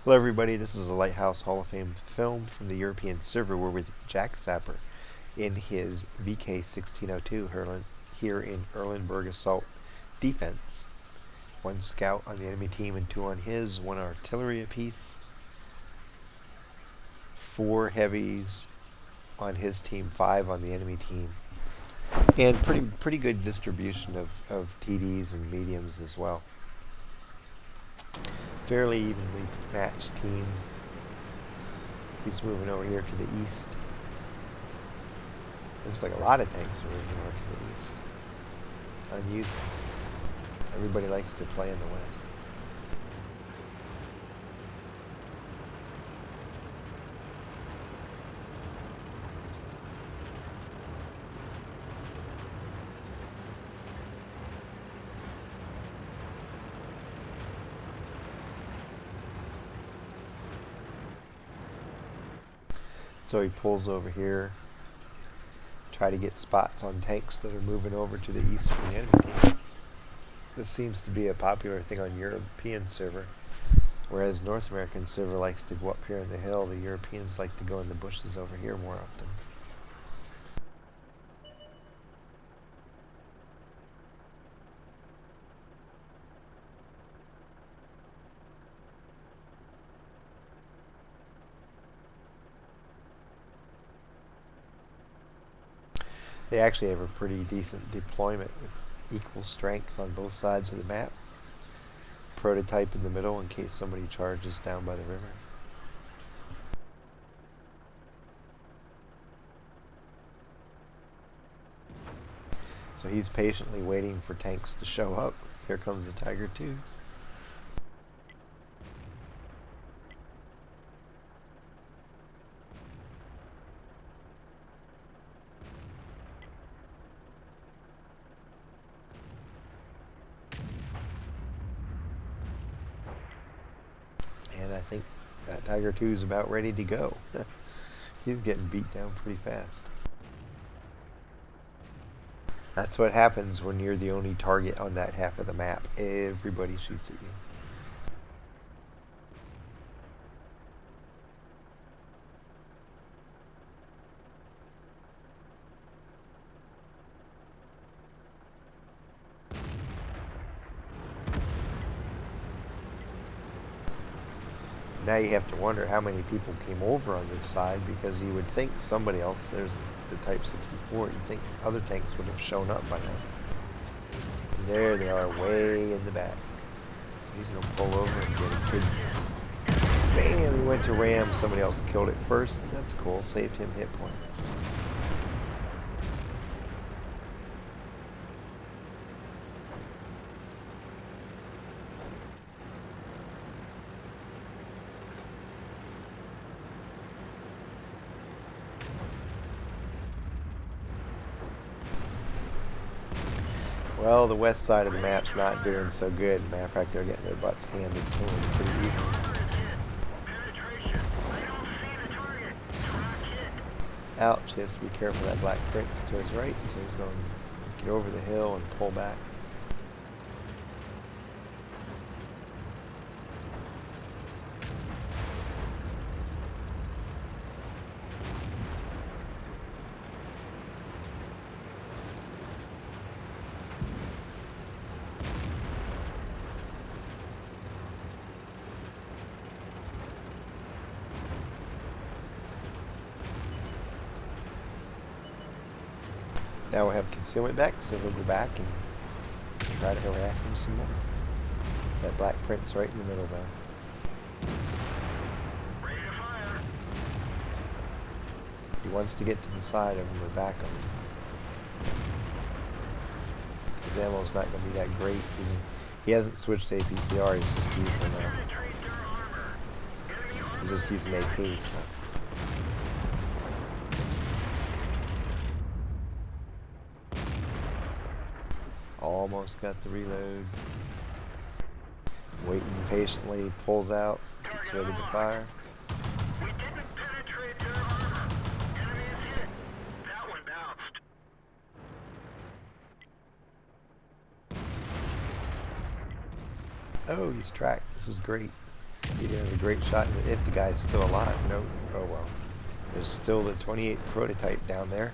Hello everybody, this is a Lighthouse Hall of Fame film from the European server. We're with Jaksapper in his VK 1602 here in Erlenberg Assault Defense. One scout on the enemy team and two on his, one artillery apiece, four heavies on his team, five on the enemy team, and pretty good distribution of TDs and mediums as well. Fairly evenly matched teams. He's moving over here to the east. Looks like a lot of tanks are moving over to the east. Unusual. Everybody likes to play in the west. So he pulls over here, try to get spots on tanks that are moving over to the east from the enemy team. This seems to be a popular thing on European server, whereas North American server likes to go up here on the hill. The Europeans like to go in the bushes over here more often. They actually have a pretty decent deployment with equal strength on both sides of the map. Prototype in the middle in case somebody charges down by the river. So he's patiently waiting for tanks to show up. Here comes the Tiger II. And I think that Tiger II is about ready to go. He's getting beat down pretty fast. That's what happens when you're the only target on that half of the map. Everybody shoots at you. Now you have to wonder how many people came over on this side, because you would think somebody else, there's the Type 64, you think other tanks would have shown up by now. And there they are, way in the back. So he's going to pull over and get a good... Bam! He went to ram, somebody else killed it first. That's cool, saved him hit points. Well, the west side of the map's not doing so good. Matter of fact, they're getting their butts handed to them pretty easily. Ouch, he has to be careful of that black prince to his right, so he's going to get over the hill and pull back. Now we'll have concealment back, so he'll go back and try to harass him some more. That black print's right in the middle though. Ready to fire. He wants to get to the side of him or back of him. His ammo's not going to be that great. He hasn't switched to APCR, he's just using AP, so. Almost got the reload. Waiting patiently, pulls out, gets ready to fire. We didn't penetrate their armor. Enemy is hit. That one bounced. Oh, he's tracked. This is great. He's gonna have a great shot if the guy's still alive. Nope. Oh well. There's still the 28 prototype down there.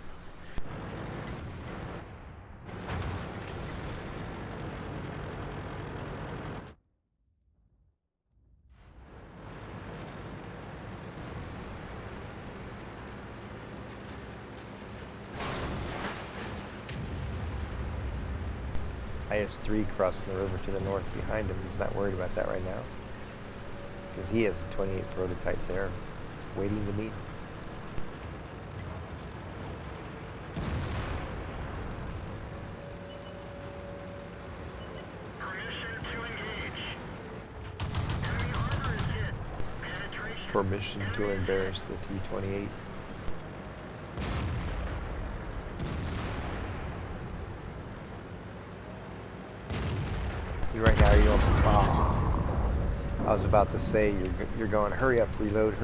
IS-3 crossing the river to the north behind him. He's not worried about that right now because he has a 28 prototype there waiting to meet. Permission to embarrass the T-28. Right now you're going, oh. I was about to say you're going, hurry up, reload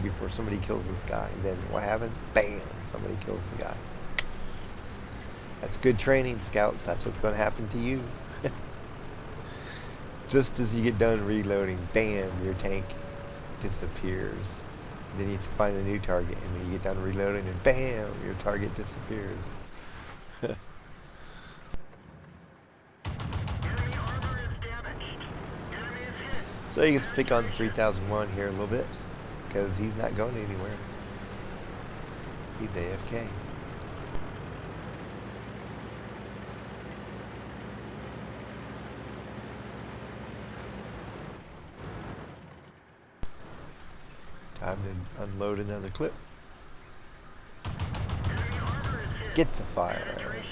before somebody kills this guy. And then what happens? Bam! Somebody kills the guy. That's good training, scouts. That's what's going to happen to you. Just as you get done reloading, bam, your tank disappears. Then you have to find a new target, and when you get done reloading, and bam, your target disappears. So he gets to pick on 3001 here a little bit, because he's not going anywhere. He's AFK. Time to unload another clip. Gets a fire.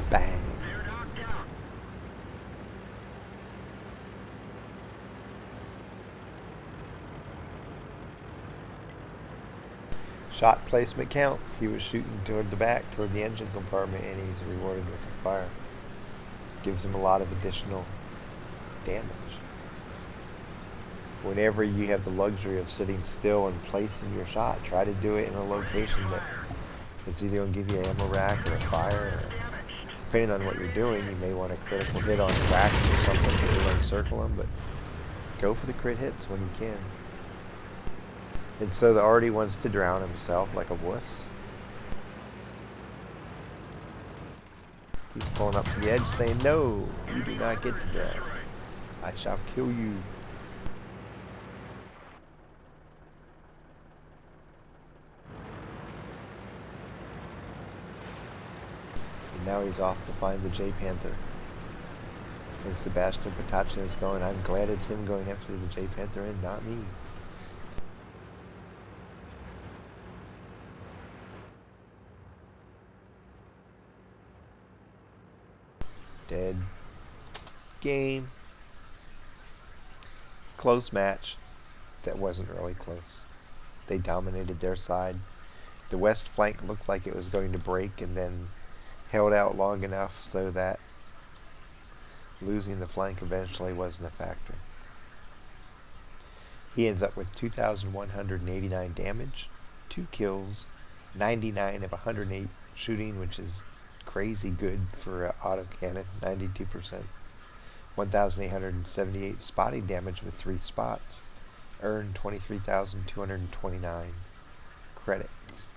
Bang. Shot placement counts. He was shooting toward the back, toward the engine compartment, and he's rewarded with a fire. Gives him a lot of additional damage. Whenever you have the luxury of sitting still and placing your shot, try to do it in a location that it's either going to give you an ammo rack or a fire. Or, depending on what you're doing, you may want a critical hit on cracks or something because you're going to circle them, but go for the crit hits when you can. And so the Artie wants to drown himself like a wuss. He's pulling up to the edge saying, no, you do not get to drown. I shall kill you. And now he's off to find the J Panther. And Sebastian Potachin is going, I'm glad it's him going after the J Panther and not me. Dead. Game. Close match. That wasn't really close. They dominated their side. The west flank looked like it was going to break and then held out long enough so that losing the flank eventually wasn't a factor. He ends up with 2,189 damage, 2 kills, 99 of 108 shooting, which is crazy good for an autocannon, 92%. 1,878 spotting damage with 3 spots. Earned 23,229 credits.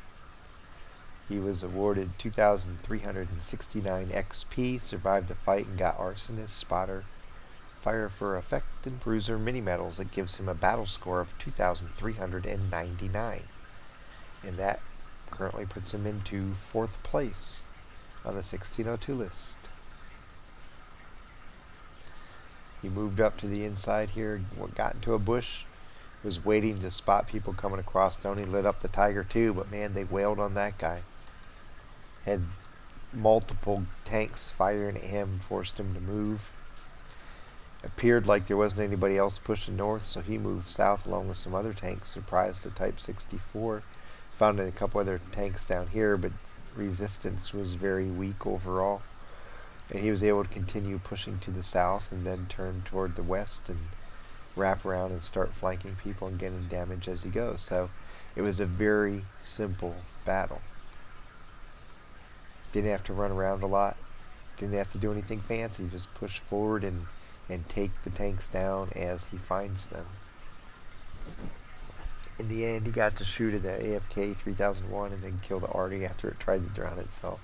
He was awarded 2,369 XP, survived the fight, and got Arsonist, Spotter, Fire for Effect, and Bruiser mini medals. That gives him a battle score of 2,399. And that currently puts him into 4th place on the 1602 list. He moved up to the inside here, got into a bush, was waiting to spot people coming across. Tony lit up the Tiger too, but man, they wailed on that guy. Had multiple tanks firing at him, forced him to move. Appeared like there wasn't anybody else pushing north, so he moved south along with some other tanks, surprised the Type 64. Found a couple other tanks down here, but resistance was very weak overall. And he was able to continue pushing to the south and then turn toward the west and wrap around and start flanking people and getting damage as he goes. So it was a very simple battle. Didn't have to run around a lot. Didn't have to do anything fancy. Just push forward and and take the tanks down as he finds them. In the end, he got to shoot at the AFK 3001 and then kill the Arty after it tried to drown itself.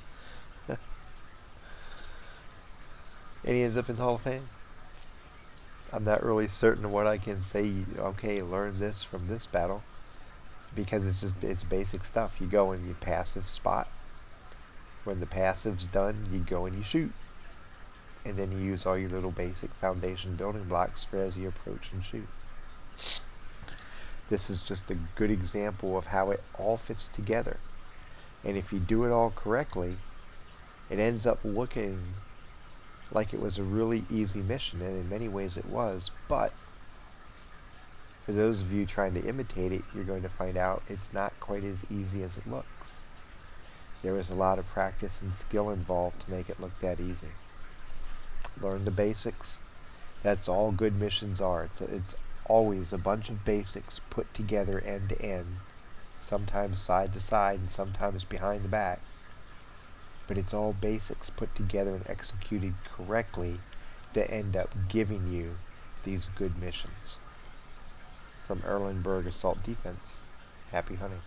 And he ends up in the Hall of Fame. I'm not really certain what I can say, okay, learn this from this battle, because it's basic stuff. You go and you passive spot. When the passive's done, you go and you shoot. And then you use all your little basic foundation building blocks for as you approach and shoot. This is just a good example of how it all fits together. And if you do it all correctly, it ends up looking like it was a really easy mission, and in many ways it was, but for those of you trying to imitate it, you're going to find out it's not quite as easy as it looks. There was a lot of practice and skill involved to make it look that easy. Learn the basics. That's all good missions are. It's always a bunch of basics put together end to end, sometimes side to side and sometimes behind the back. But it's all basics put together and executed correctly that end up giving you these good missions. From Erlenberg Assault Defense, happy hunting.